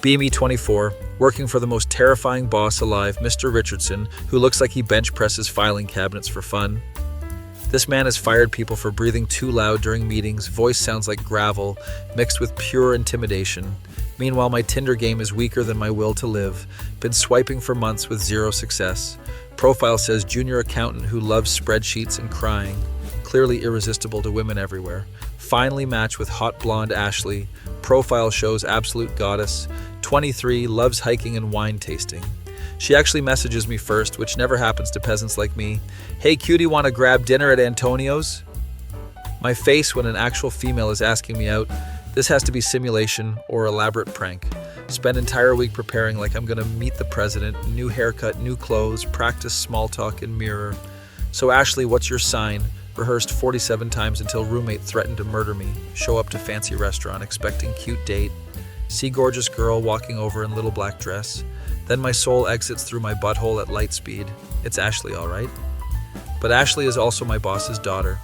BME24, working for the most terrifying boss alive, Mr. Richardson, who looks like he bench presses filing cabinets for fun. This man has fired people for breathing too loud during meetings, voice sounds like gravel, mixed with pure intimidation. Meanwhile, my Tinder game is weaker than my will to live. Been swiping for months with zero success. Profile says junior accountant who loves spreadsheets and crying. Clearly irresistible to women everywhere. Finally matched with hot blonde Ashley. Profile shows absolute goddess. 23, loves hiking and wine tasting. She actually messages me first, which never happens to peasants like me. Hey cutie, wanna grab dinner at Antonio's? My face when an actual female is asking me out. This has to be simulation or elaborate prank. Spend entire week preparing like I'm gonna meet the president, new haircut, new clothes, practice small talk in mirror. So Ashley, what's your sign? Rehearsed 47 times until roommate threatened to murder me. Show up to fancy restaurant expecting cute date. See gorgeous girl walking over in little black dress. Then my soul exits through my butthole at light speed. It's Ashley, all right? But Ashley is also my boss's daughter.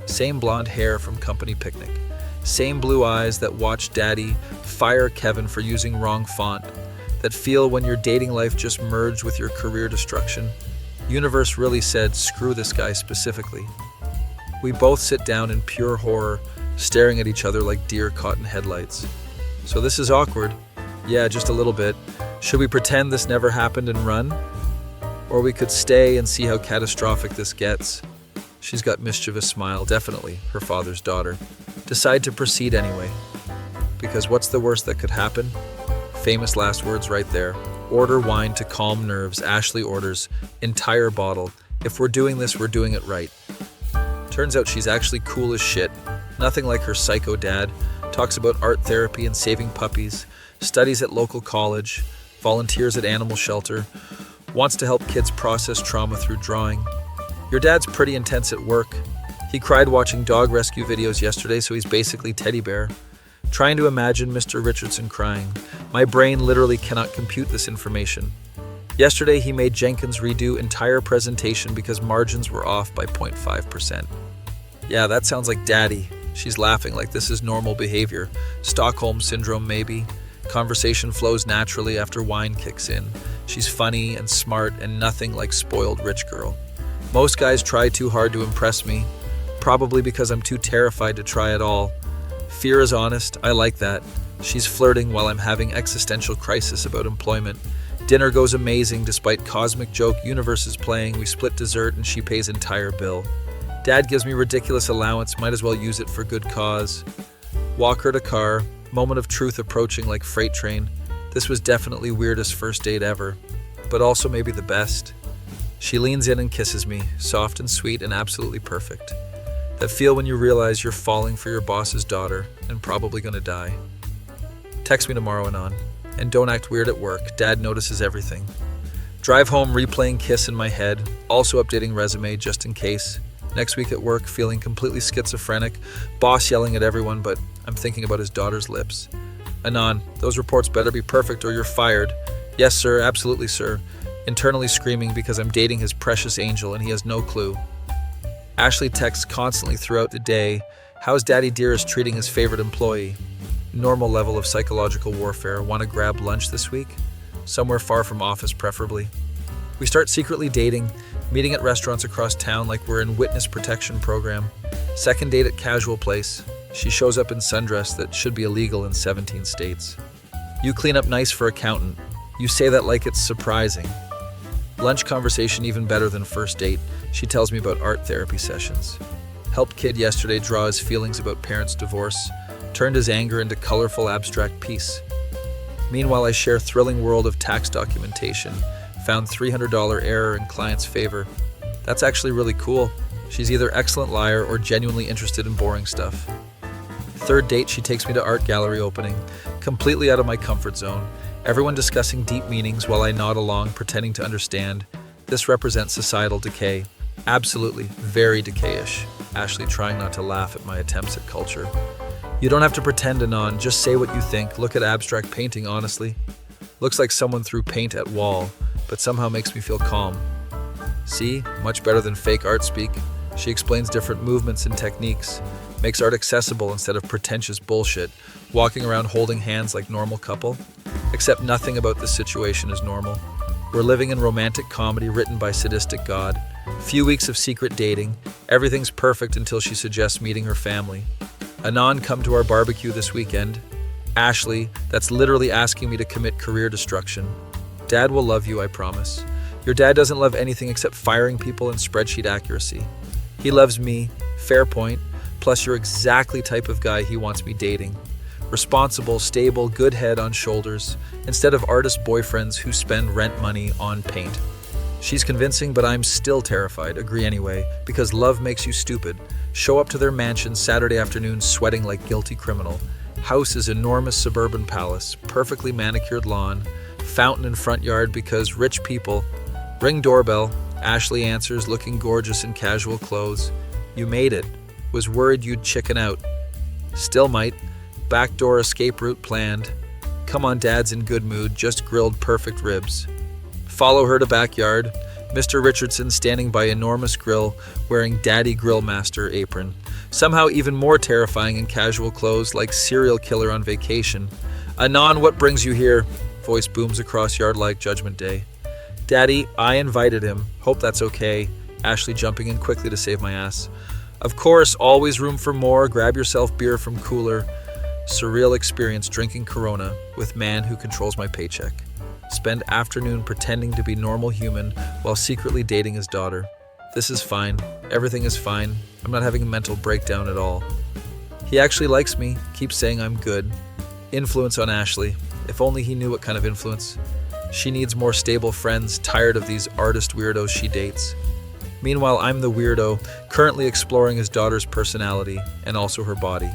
Same blonde hair from company picnic. Same blue eyes that watch daddy fire Kevin for using wrong font. That feel when your dating life just merged with your career destruction. Universe really said, screw this guy specifically. We both sit down in pure horror, staring at each other like deer caught in headlights. So this is awkward. Yeah, just a little bit. Should we pretend this never happened and run? Or we could stay and see how catastrophic this gets. She's got mischievous smile, definitely her father's daughter. Decide to proceed anyway. Because what's the worst that could happen? Famous last words right there. Order wine to calm nerves. Ashley orders, entire bottle. If we're doing this, we're doing it right. Turns out she's actually cool as shit. Nothing like her psycho dad. Talks about art therapy and saving puppies. Studies at local college. Volunteers at animal shelter. Wants to help kids process trauma through drawing. Your dad's pretty intense at work. He cried watching dog rescue videos yesterday, so he's basically teddy bear. Trying to imagine Mr. Richardson crying. My brain literally cannot compute this information. Yesterday, he made Jenkins redo entire presentation because margins were off by 0.5%. Yeah, that sounds like daddy. She's laughing like this is normal behavior. Stockholm syndrome, maybe. Conversation flows naturally after wine kicks in. She's funny and smart and nothing like spoiled rich girl. Most guys try too hard to impress me, probably because I'm too terrified to try at all. Fear is honest, I like that. She's flirting while I'm having existential crisis about employment. Dinner goes amazing despite cosmic joke universe is playing, we split dessert and she pays entire bill. Dad gives me ridiculous allowance, might as well use it for good cause. Walk her to car, moment of truth approaching like freight train. This was definitely weirdest first date ever, but also maybe the best. She leans in and kisses me, soft and sweet and absolutely perfect. That feel when you realize you're falling for your boss's daughter and probably gonna die. Text me tomorrow, Anon. And don't act weird at work, Dad notices everything. Drive home replaying kiss in my head, also updating resume just in case. Next week at work, feeling completely schizophrenic, boss yelling at everyone, but I'm thinking about his daughter's lips. Anon, those reports better be perfect or you're fired. Yes, sir, absolutely, sir. Internally screaming because I'm dating his precious angel and he has no clue. Ashley texts constantly throughout the day. How's Daddy Dearest treating his favorite employee? Normal level of psychological warfare. Want to grab lunch this week? Somewhere far from office, preferably. We start secretly dating, meeting at restaurants across town like we're in witness protection program. Second date at casual place. She shows up in sundress that should be illegal in 17 states. You clean up nice for accountant. You say that like it's surprising. Lunch conversation even better than first date. She tells me about art therapy sessions. Helped kid yesterday draw his feelings about parents' divorce. Turned his anger into colorful abstract peace. Meanwhile, I share thrilling world of tax documentation. Found $300 error in client's favor. That's actually really cool. She's either excellent liar or genuinely interested in boring stuff. Third date, she takes me to art gallery opening. Completely out of my comfort zone. Everyone discussing deep meanings while I nod along, pretending to understand. This represents societal decay. Absolutely, very decayish. Ashley trying not to laugh at my attempts at culture. You don't have to pretend, Anon, just say what you think. Look at abstract painting, honestly. Looks like someone threw paint at wall, but somehow makes me feel calm. See, much better than fake art speak. She explains different movements and techniques, makes art accessible instead of pretentious bullshit, walking around holding hands like normal couple. Except nothing about this situation is normal. We're living in romantic comedy written by sadistic God. Few weeks of secret dating. Everything's perfect until she suggests meeting her family. Anon, come to our barbecue this weekend. Ashley, that's literally asking me to commit career destruction. Dad will love you, I promise. Your dad doesn't love anything except firing people and spreadsheet accuracy. He loves me, fair point, plus you're exactly type of guy he wants me dating. Responsible, stable, good head on shoulders, instead of artist boyfriends who spend rent money on paint. She's convincing, but I'm still terrified. Agree anyway, because love makes you stupid. Show up to their mansion Saturday afternoon sweating like guilty criminal. House is enormous suburban palace, perfectly manicured lawn, fountain in front yard because rich people. Ring doorbell. Ashley answers, looking gorgeous in casual clothes. You made it. Was worried you'd chicken out. Still might. Backdoor escape route planned. Come on, Dad's in good mood, just grilled perfect ribs. Follow her to backyard. Mr. Richardson standing by enormous grill, wearing Daddy Grillmaster apron. Somehow even more terrifying in casual clothes, like serial killer on vacation. Anon, what brings you here? Voice booms across yard like Judgment Day. Daddy, I invited him. Hope that's okay. Ashley jumping in quickly to save my ass. Of course, always room for more. Grab yourself beer from cooler. Surreal experience drinking Corona with man who controls my paycheck. Spend afternoon pretending to be normal human while secretly dating his daughter. This is fine. Everything is fine. I'm not having a mental breakdown at all. He actually likes me. Keeps saying I'm good. Influence on Ashley. If only he knew what kind of influence. She needs more stable friends, tired of these artist weirdos she dates. Meanwhile, I'm the weirdo, currently exploring his daughter's personality and also her body.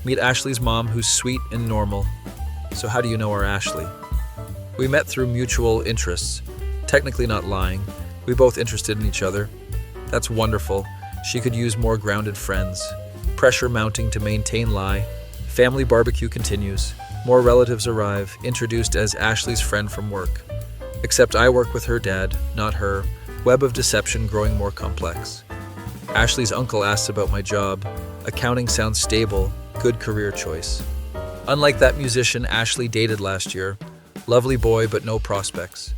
Meet Ashley's mom, who's sweet and normal. So how do you know our Ashley? We met through mutual interests. Technically not lying. We both interested in each other. That's wonderful. She could use more grounded friends. Pressure mounting to maintain lie. Family barbecue continues. More relatives arrive, introduced as Ashley's friend from work. Except I work with her dad, not her. Web of deception growing more complex. Ashley's uncle asks about my job. Accounting sounds stable, good career choice. Unlike that musician Ashley dated last year, lovely boy but no prospects.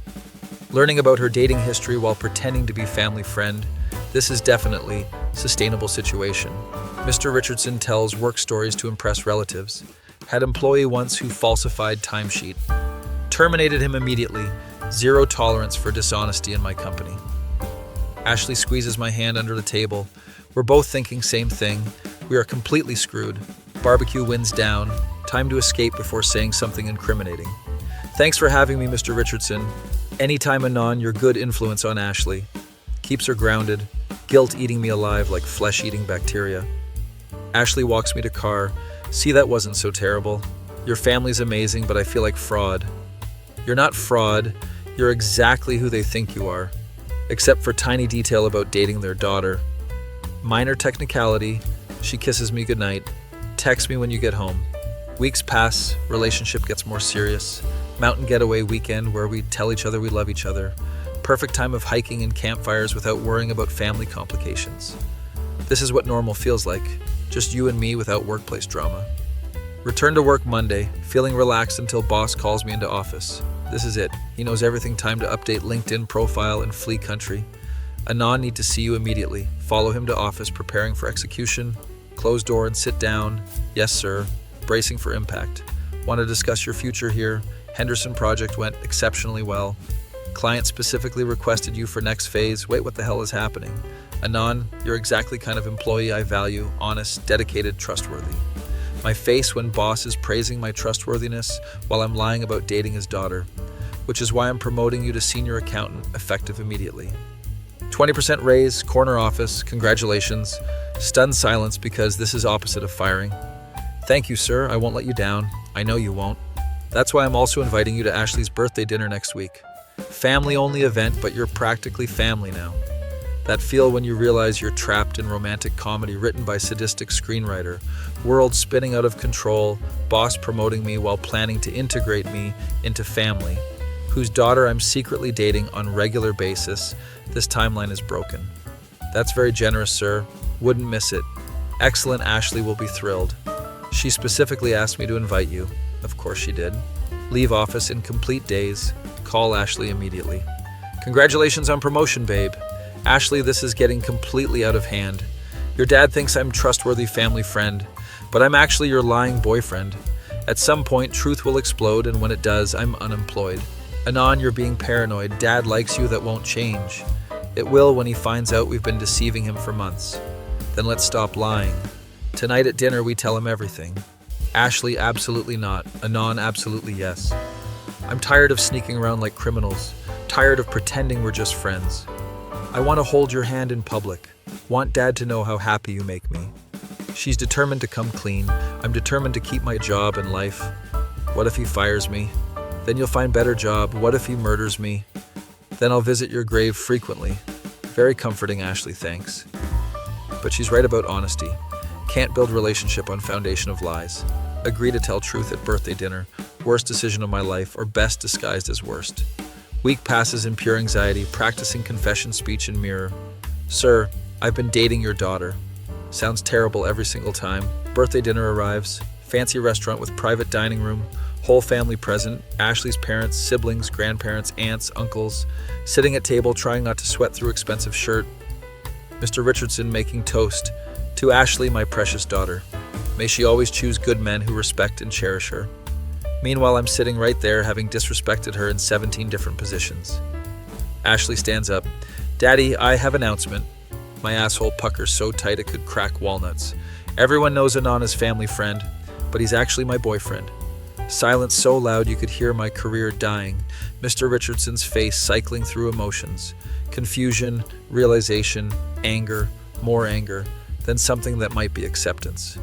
Learning about her dating history while pretending to be family friend, this is definitely sustainable situation. Mr. Richardson tells work stories to impress relatives. Had employee once who falsified timesheet. Terminated him immediately. Zero tolerance for dishonesty in my company. Ashley squeezes my hand under the table. We're both thinking same thing. We are completely screwed. Barbecue winds down. Time to escape before saying something incriminating. Thanks for having me, Mr. Richardson. Anytime anon, your good influence on Ashley. Keeps her grounded. Guilt eating me alive like flesh-eating bacteria. Ashley walks me to car. See, that wasn't so terrible. Your family's amazing, but I feel like fraud. You're not fraud. You're exactly who they think you are. Except for tiny detail about dating their daughter. Minor technicality. She kisses me goodnight. Text me when you get home. Weeks pass. Relationship gets more serious. Mountain getaway weekend where we tell each other we love each other. Perfect time of hiking and campfires without worrying about family complications. This is what normal feels like. Just you and me without workplace drama. Return to work Monday, feeling relaxed until boss calls me into office. This is it. He knows everything. Time to update LinkedIn profile and flee country. Anon, need to see you immediately. Follow him to office, preparing for execution. Close door and sit down. Yes, sir. Bracing for impact. Want to discuss your future here. Henderson project went exceptionally well. Client specifically requested you for next phase. Wait, what the hell is happening? Anon, you're exactly kind of employee I value. Honest, dedicated, trustworthy. My face when boss is praising my trustworthiness while I'm lying about dating his daughter, which is why I'm promoting you to senior accountant, effective immediately. 20% raise, corner office, congratulations. Stunned silence because this is opposite of firing. Thank you, sir. I won't let you down. I know you won't. That's why I'm also inviting you to Ashley's birthday dinner next week. Family-only event, but you're practically family now. That feel when you realize you're trapped in romantic comedy written by sadistic screenwriter, world spinning out of control, boss promoting me while planning to integrate me into family, whose daughter I'm secretly dating on regular basis. This timeline is broken. That's very generous, sir. Wouldn't miss it. Excellent. Ashley will be thrilled. She specifically asked me to invite you. Of course she did. Leave office in complete daze. Call Ashley immediately. Congratulations on promotion, babe. Ashley, this is getting completely out of hand. Your dad thinks I'm trustworthy family friend, but I'm actually your lying boyfriend. At some point, truth will explode, and when it does, I'm unemployed. Anon, you're being paranoid. Dad likes you, that won't change. It will when he finds out we've been deceiving him for months. Then let's stop lying. Tonight at dinner, we tell him everything. Ashley, absolutely not. Anon, absolutely yes. I'm tired of sneaking around like criminals. Tired of pretending we're just friends. I want to hold your hand in public. Want Dad to know how happy you make me. She's determined to come clean. I'm determined to keep my job and life. What if he fires me? Then you'll find better job. What if he murders me? Then I'll visit your grave frequently. Very comforting, Ashley, thanks. But she's right about honesty. Can't build relationship on foundation of lies. Agree to tell truth at birthday dinner. Worst decision of my life, or best disguised as worst. Week passes in pure anxiety, practicing confession speech in mirror. Sir, I've been dating your daughter. Sounds terrible every single time. Birthday dinner arrives. Fancy restaurant with private dining room. Whole family present. Ashley's parents, siblings, grandparents, aunts, uncles. Sitting at table trying not to sweat through expensive shirt. Mr. Richardson making toast. To Ashley, my precious daughter. May she always choose good men who respect and cherish her. Meanwhile, I'm sitting right there, having disrespected her in 17 different positions. Ashley stands up. Daddy, I have an announcement. My asshole puckers so tight it could crack walnuts. Everyone knows Anon is family friend, but he's actually my boyfriend. Silence so loud you could hear my career dying. Mr. Richardson's face cycling through emotions. Confusion, realization, anger, more anger, then something that might be acceptance.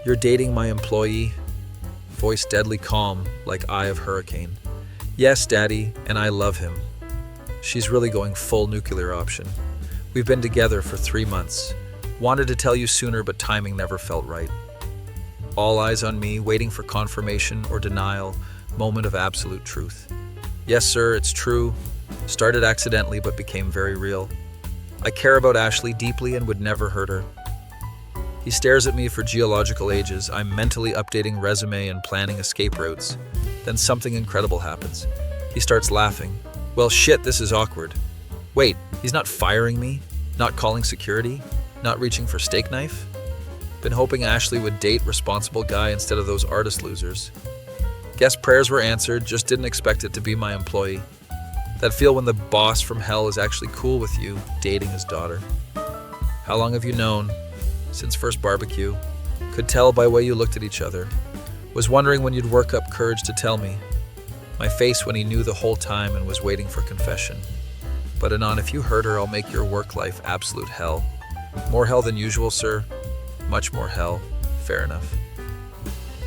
You're dating my employee? Voice deadly calm, like eye of hurricane. Yes, Daddy, and I love him. She's really going full nuclear option. We've been together for 3 months. Wanted to tell you sooner, but timing never felt right. All eyes on me, waiting for confirmation or denial, moment of absolute truth. Yes, sir, it's true. Started accidentally, but became very real. I care about Ashley deeply and would never hurt her. He stares at me for geological ages. I'm mentally updating resume and planning escape routes. Then something incredible happens. He starts laughing. Well, shit, this is awkward. Wait, he's not firing me? Not calling security? Not reaching for steak knife? Been hoping Ashley would date responsible guy instead of those artist losers. Guess prayers were answered, just didn't expect it to be my employee. That feel when the boss from hell is actually cool with you, dating his daughter. How long have you known? Since first barbecue. Could tell by way you looked at each other. Was wondering when you'd work up courage to tell me. My face when he knew the whole time and was waiting for confession. But Anon, if you hurt her, I'll make your work life absolute hell. More hell than usual, sir. Much more hell. Fair enough.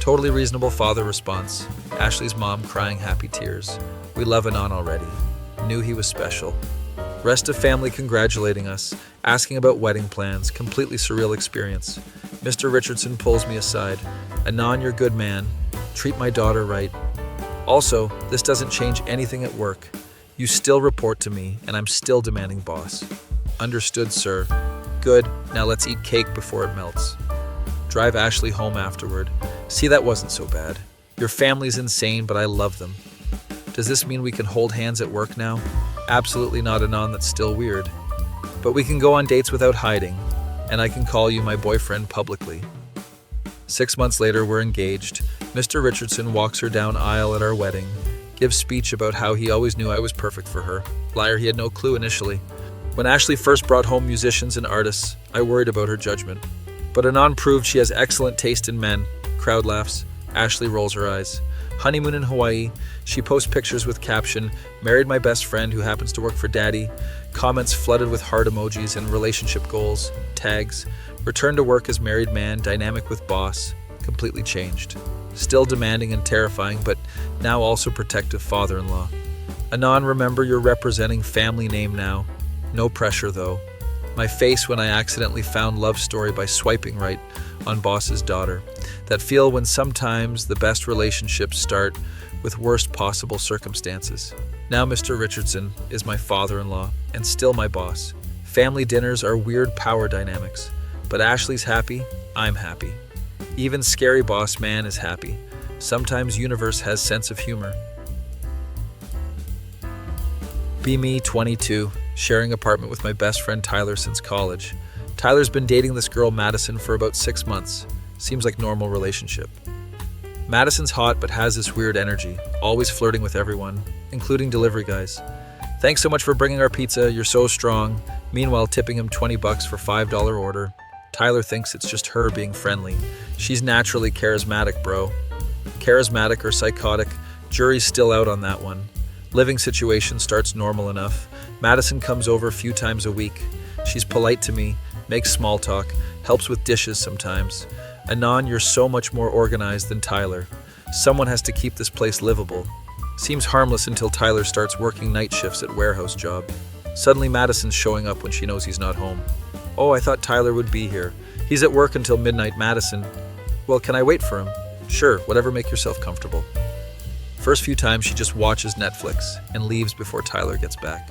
Totally reasonable father response. Ashley's mom crying happy tears. We love Anon already. Knew he was special. Rest of family congratulating us, asking about wedding plans, completely surreal experience. Mr. Richardson pulls me aside. Anon, you're good man. Treat my daughter right. Also, this doesn't change anything at work. You still report to me, and I'm still demanding boss. Understood, sir. Good, now let's eat cake before it melts. Drive Ashley home afterward. See, that wasn't so bad. Your family's insane, but I love them. Does this mean we can hold hands at work now? Absolutely not, Anon, that's still weird. But we can go on dates without hiding, and I can call you my boyfriend publicly. 6 months later, we're engaged. Mr. Richardson walks her down aisle at our wedding, gives speech about how he always knew I was perfect for her. Liar, he had no clue initially. When Ashley first brought home musicians and artists, I worried about her judgment. But Anon proved she has excellent taste in men. Crowd laughs. Ashley rolls her eyes. Honeymoon in Hawaii. She posts pictures with caption, married my best friend who happens to work for Daddy. Comments flooded with heart emojis and relationship goals. Tags. Return to work as married man, dynamic with boss. Completely changed. Still demanding and terrifying, but now also protective father-in-law. Anon, remember you're representing family name now. No pressure though. My face when I accidentally found love story by swiping right on boss's daughter. That feel when sometimes the best relationships start with worst possible circumstances. Now Mr. Richardson is my father-in-law and still my boss. Family dinners are weird power dynamics, but Ashley's happy, I'm happy. Even scary boss man is happy. Sometimes universe has sense of humor. Be me, 22, sharing apartment with my best friend Tyler since college. Tyler's been dating this girl Madison for about 6 months. Seems like normal relationship. Madison's hot but has this weird energy, always flirting with everyone, including delivery guys. Thanks so much for bringing our pizza, you're so strong. Meanwhile, tipping him $20 for $5 order. Tyler thinks it's just her being friendly. She's naturally charismatic, bro. Charismatic or psychotic, jury's still out on that one. Living situation starts normal enough. Madison comes over a few times a week. She's polite to me, makes small talk, helps with dishes sometimes. Anon, you're so much more organized than Tyler. Someone has to keep this place livable. Seems harmless until Tyler starts working night shifts at warehouse job. Suddenly Madison's showing up when she knows he's not home. Oh, I thought Tyler would be here. He's at work until midnight, Madison. Well, can I wait for him? Sure, whatever, make yourself comfortable. First few times she just watches Netflix and leaves before Tyler gets back.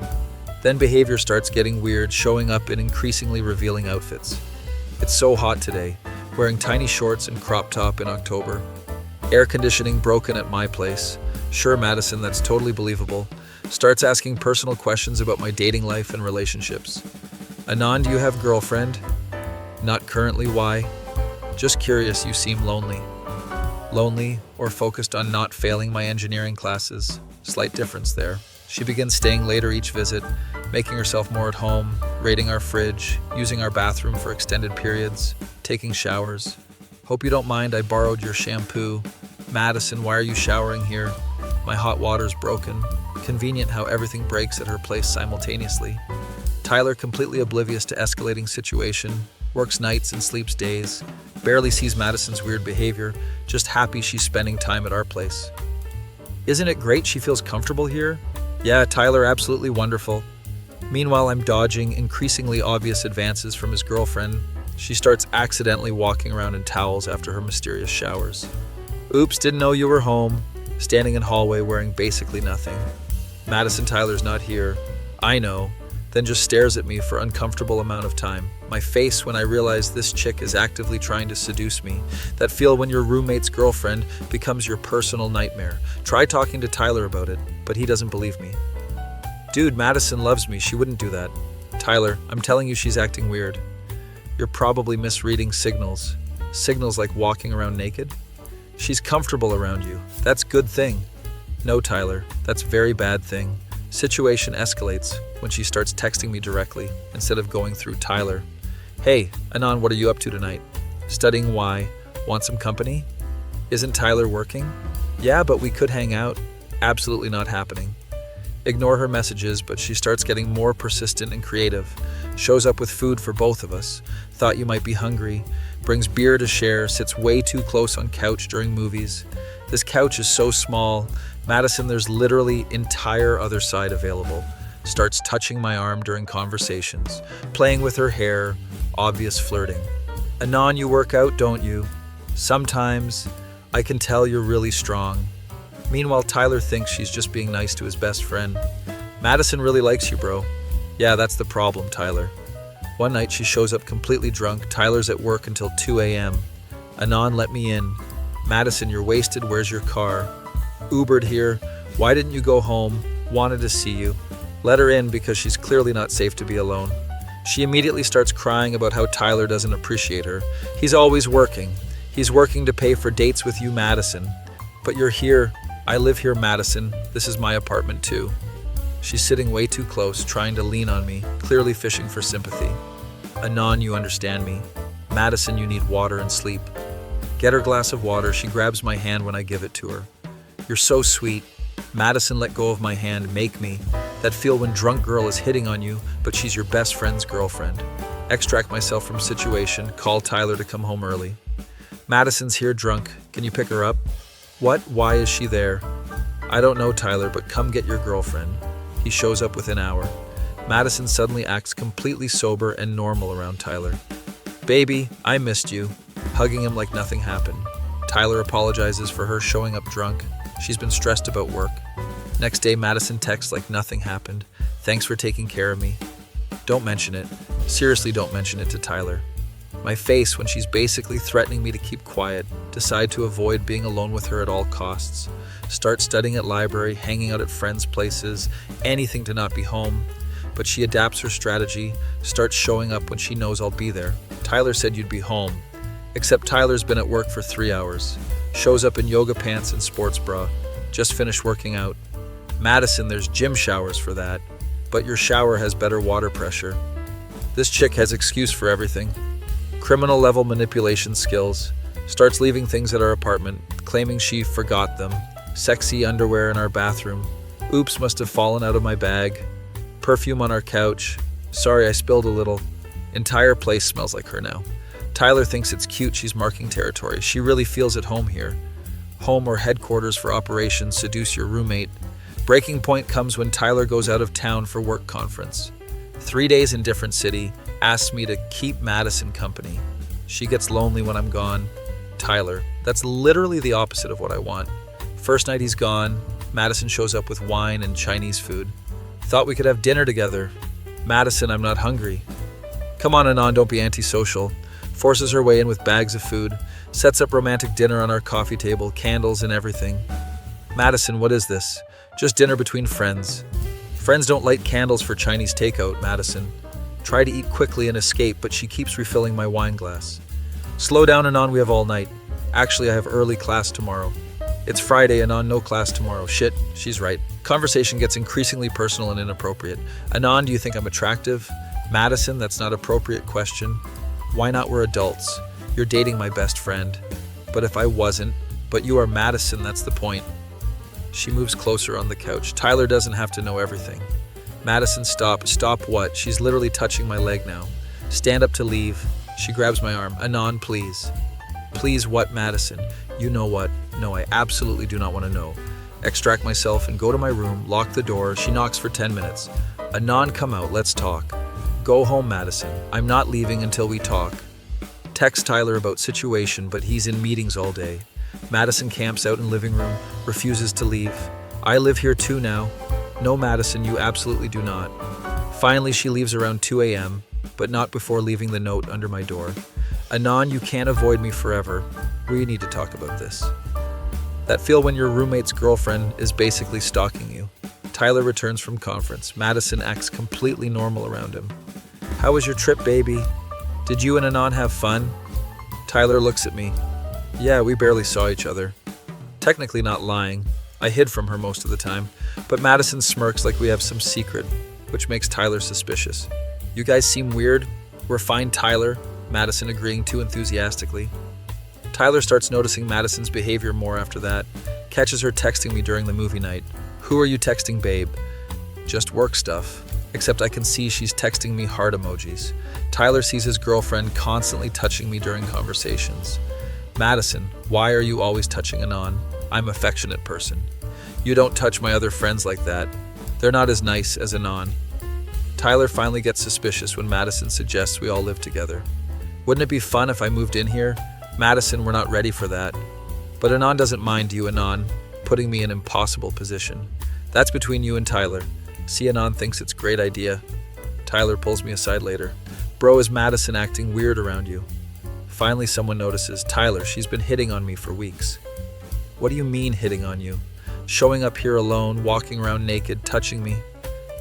Then behavior starts getting weird, showing up in increasingly revealing outfits. It's so hot today, wearing tiny shorts and crop top in October. Air conditioning broken at my place. Sure, Madison, that's totally believable. Starts asking personal questions about my dating life and relationships. Anon, do you have girlfriend? Not currently, why? Just curious, you seem lonely. Lonely or focused on not failing my engineering classes. Slight difference there. She begins staying later each visit, making herself more at home, raiding our fridge, using our bathroom for extended periods, taking showers. Hope you don't mind I borrowed your shampoo. Madison, why are you showering here? My hot water's broken. Convenient how everything breaks at her place simultaneously. Tyler, completely oblivious to escalating situation, works nights and sleeps days, barely sees Madison's weird behavior, just happy she's spending time at our place. Isn't it great she feels comfortable here? Yeah, Tyler, absolutely wonderful. Meanwhile, I'm dodging increasingly obvious advances from his girlfriend. She starts accidentally walking around in towels after her mysterious showers. Oops, didn't know you were home. Standing in hallway wearing basically nothing. Madison, Tyler's not here. I know. Then just stares at me for uncomfortable amount of time. My face when I realize this chick is actively trying to seduce me. That feel when your roommate's girlfriend becomes your personal nightmare. Try talking to Tyler about it, but he doesn't believe me. Dude, Madison loves me. She wouldn't do that. Tyler, I'm telling you she's acting weird. You're probably misreading signals. Signals like walking around naked? She's comfortable around you. That's good thing. No, Tyler, that's very bad thing. Situation escalates when she starts texting me directly instead of going through Tyler. Hey, Anon, what are you up to tonight? Studying why? Want some company? Isn't Tyler working? Yeah, but we could hang out. Absolutely not happening. Ignore her messages, but she starts getting more persistent and creative. Shows up with food for both of us. Thought you might be hungry. Brings beer to share, sits way too close on couch during movies. This couch is so small. Madison, there's literally entire other side available. Starts touching my arm during conversations. Playing with her hair. Obvious flirting. Anon, you work out, don't you? Sometimes. I can tell you're really strong. Meanwhile, Tyler thinks she's just being nice to his best friend. Madison really likes you, bro. Yeah, that's the problem, Tyler. One night she shows up completely drunk. Tyler's at work until 2 a.m. Anon, let me in. Madison, you're wasted. Where's your car? Ubered here. Why didn't you go home? Wanted to see you. Let her in because she's clearly not safe to be alone. She immediately starts crying about how Tyler doesn't appreciate her. He's always working. He's working to pay for dates with you, Madison. But you're here. I live here, Madison. This is my apartment too. She's sitting way too close, trying to lean on me, clearly fishing for sympathy. Anon, you understand me. Madison, you need water and sleep. Get her glass of water. She grabs my hand when I give it to her. You're so sweet. Madison, let go of my hand. Make me. That feel when drunk girl is hitting on you, but she's your best friend's girlfriend. Extract myself from situation. Call Tyler to come home early. Madison's here drunk. Can you pick her up? What? Why is she there? I don't know, Tyler, but come get your girlfriend. He shows up within an hour. Madison suddenly acts completely sober and normal around Tyler. Baby, I missed you. Hugging him like nothing happened. Tyler apologizes for her showing up drunk. She's been stressed about work. Next day, Madison texts like nothing happened. Thanks for taking care of me. Don't mention it. Seriously, don't mention it to Tyler. My face when she's basically threatening me to keep quiet. Decide to avoid being alone with her at all costs. Start studying at library, hanging out at friends' places, anything to not be home. But she adapts her strategy, starts showing up when she knows I'll be there. Tyler said you'd be home. Except Tyler's been at work for 3 hours. Shows up in yoga pants and sports bra. Just finished working out. Madison, there's gym showers for that. But your shower has better water pressure. This chick has excuse for everything. Criminal level manipulation skills. Starts leaving things at our apartment, claiming she forgot them. Sexy underwear in our bathroom. Oops, must have fallen out of my bag. Perfume on our couch. Sorry, I spilled a little. Entire place smells like her now. Tyler thinks it's cute she's marking territory. She really feels at home here. Home or headquarters for Operation Seduce Your Roommate. Breaking point comes when Tyler goes out of town for work conference. 3 days in different city, asks me to keep Madison company. She gets lonely when I'm gone. Tyler, that's literally the opposite of what I want. First night he's gone, Madison shows up with wine and Chinese food. Thought we could have dinner together. Madison, I'm not hungry. Come on, Anon, don't be antisocial. Forces her way in with bags of food, sets up romantic dinner on our coffee table, candles and everything. Madison, what is this? Just dinner between friends. Friends don't light candles for Chinese takeout, Madison. Try to eat quickly and escape, but she keeps refilling my wine glass. Slow down, Anon, we have all night. Actually, I have early class tomorrow. It's Friday, Anon, no class tomorrow. Shit, she's right. Conversation gets increasingly personal and inappropriate. Anon, do you think I'm attractive? Madison, that's not an appropriate question. Why not? We're adults. You're dating my best friend. But if I wasn't, but you are Madison, that's the point. She moves closer on the couch. Tyler doesn't have to know everything. Madison, stop. Stop what? She's literally touching my leg now. Stand up to leave. She grabs my arm. Anon, please. Please what, Madison? You know what? No, I absolutely do not want to know. Extract myself and go to my room, lock the door. She knocks for 10 minutes. Anon, come out, let's talk. Go home, Madison. I'm not leaving until we talk. Text Tyler about situation, but he's in meetings all day. Madison camps out in living room, refuses to leave. I live here too now. No, Madison, you absolutely do not. Finally, she leaves around 2 a.m., but not before leaving the note under my door. Anon, you can't avoid me forever. We need to talk about this. That feel when your roommate's girlfriend is basically stalking you. Tyler returns from conference. Madison acts completely normal around him. How was your trip, baby? Did you and Anon have fun? Tyler looks at me. Yeah, we barely saw each other. Technically not lying. I hid from her most of the time, but Madison smirks like we have some secret, which makes Tyler suspicious. You guys seem weird. We're fine, Tyler. Madison agreeing too enthusiastically. Tyler starts noticing Madison's behavior more after that. Catches her texting me during the movie night. Who are you texting, babe? Just work stuff. Except I can see she's texting me heart emojis. Tyler sees his girlfriend constantly touching me during conversations. Madison, why are you always touching Anon? I'm an affectionate person. You don't touch my other friends like that. They're not as nice as Anon. Tyler finally gets suspicious when Madison suggests we all live together. Wouldn't it be fun if I moved in here? Madison, we're not ready for that. But Anon doesn't mind you, Anon, putting me in an impossible position. That's between you and Tyler. See, Anon thinks it's a great idea. Tyler pulls me aside later. Bro, is Madison acting weird around you? Finally, someone notices. Tyler, she's been hitting on me for weeks. What do you mean hitting on you? Showing up here alone, walking around naked, touching me.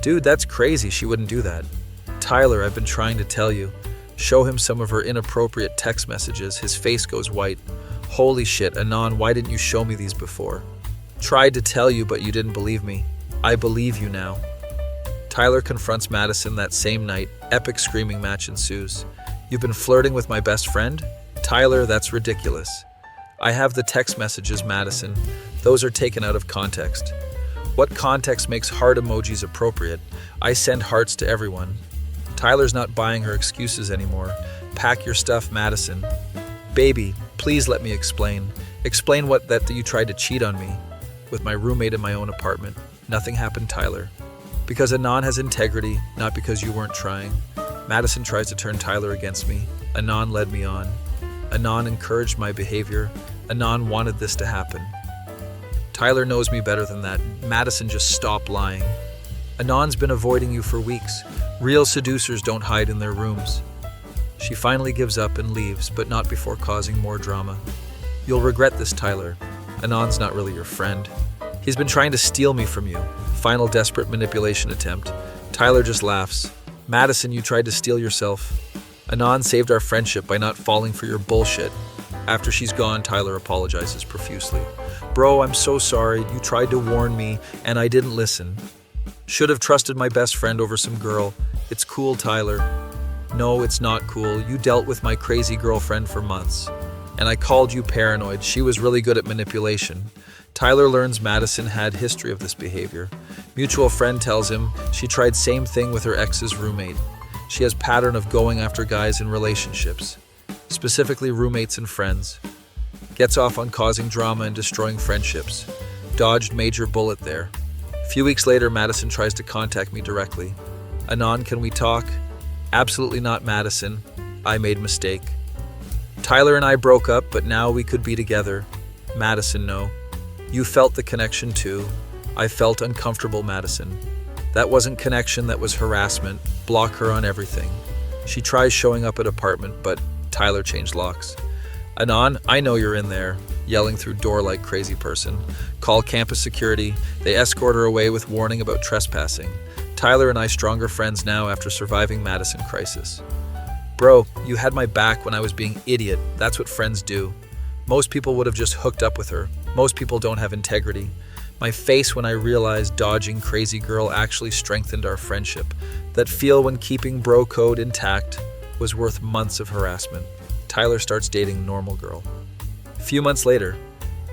Dude, that's crazy. She wouldn't do that. Tyler, I've been trying to tell you. Show him some of her inappropriate text messages. His face goes white. Holy shit, Anon, why didn't you show me these before? Tried to tell you, but you didn't believe me. I believe you now. Tyler confronts Madison that same night. Epic screaming match ensues. You've been flirting with my best friend? Tyler, that's ridiculous. I have the text messages, Madison. Those are taken out of context. What context makes heart emojis appropriate? I send hearts to everyone. Tyler's not buying her excuses anymore. Pack your stuff, Madison. Baby, please let me explain. Explain that you tried to cheat on me with my roommate in my own apartment. Nothing happened, Tyler. Because Anon has integrity, not because you weren't trying. Madison tries to turn Tyler against me. Anon led me on. Anon encouraged my behavior. Anon wanted this to happen. Tyler knows me better than that. Madison, just stop lying. Anon's been avoiding you for weeks. Real seducers don't hide in their rooms. She finally gives up and leaves, but not before causing more drama. You'll regret this, Tyler. Anon's not really your friend. He's been trying to steal me from you. Final desperate manipulation attempt. Tyler just laughs. Madison, you tried to steal yourself. Anon saved our friendship by not falling for your bullshit. After she's gone, Tyler apologizes profusely. Bro, I'm so sorry. You tried to warn me, and I didn't listen. Should have trusted my best friend over some girl. It's cool, Tyler. No, it's not cool. You dealt with my crazy girlfriend for months. And I called you paranoid. She was really good at manipulation. Tyler learns Madison had history of this behavior. Mutual friend tells him she tried same thing with her ex's roommate. She has pattern of going after guys in relationships, specifically roommates and friends. Gets off on causing drama and destroying friendships. Dodged major bullet there. A few weeks later, Madison tries to contact me directly. Anon, can we talk? Absolutely not, Madison. I made mistake. Tyler and I broke up, but now we could be together. Madison, no. You felt the connection too. I felt uncomfortable, Madison. That wasn't connection, that was harassment. Block her on everything. She tries showing up at apartment, but Tyler changed locks. Anon, I know you're in there, yelling through door like crazy person. Call campus security. They escort her away with warning about trespassing. Tyler and I stronger friends now after surviving Madison crisis. Bro, you had my back when I was being idiot. That's what friends do. Most people would have just hooked up with her. Most people don't have integrity. My face when I realized dodging crazy girl actually strengthened our friendship. That feel when keeping bro code intact was worth months of harassment. Tyler starts dating normal girl. A few months later,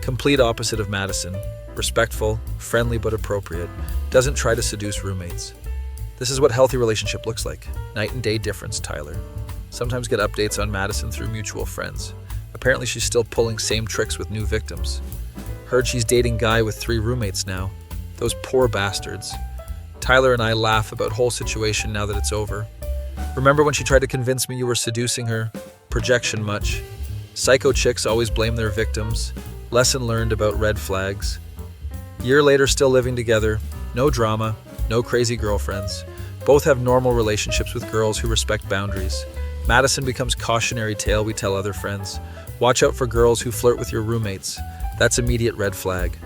complete opposite of Madison. Respectful, friendly but appropriate. Doesn't try to seduce roommates. This is what healthy relationship looks like. Night and day difference, Tyler. Sometimes get updates on Madison through mutual friends. Apparently she's still pulling same tricks with new victims. Heard she's dating guy with 3 roommates now. Those poor bastards. Tyler and I laugh about whole situation now that it's over. Remember when she tried to convince me you were seducing her? Projection much. Psycho chicks always blame their victims. Lesson learned about red flags. Year later, still living together. No drama, no crazy girlfriends. Both have normal relationships with girls who respect boundaries. Madison becomes cautionary tale we tell other friends. Watch out for girls who flirt with your roommates. That's immediate red flag.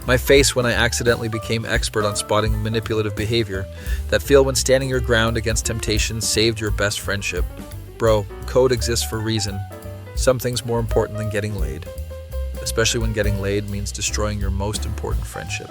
My face when I accidentally became expert on spotting manipulative behavior. That feel when standing your ground against temptation saved your best friendship. Bro, code exists for reason. Something's more important than getting laid. Especially when getting laid means destroying your most important friendship.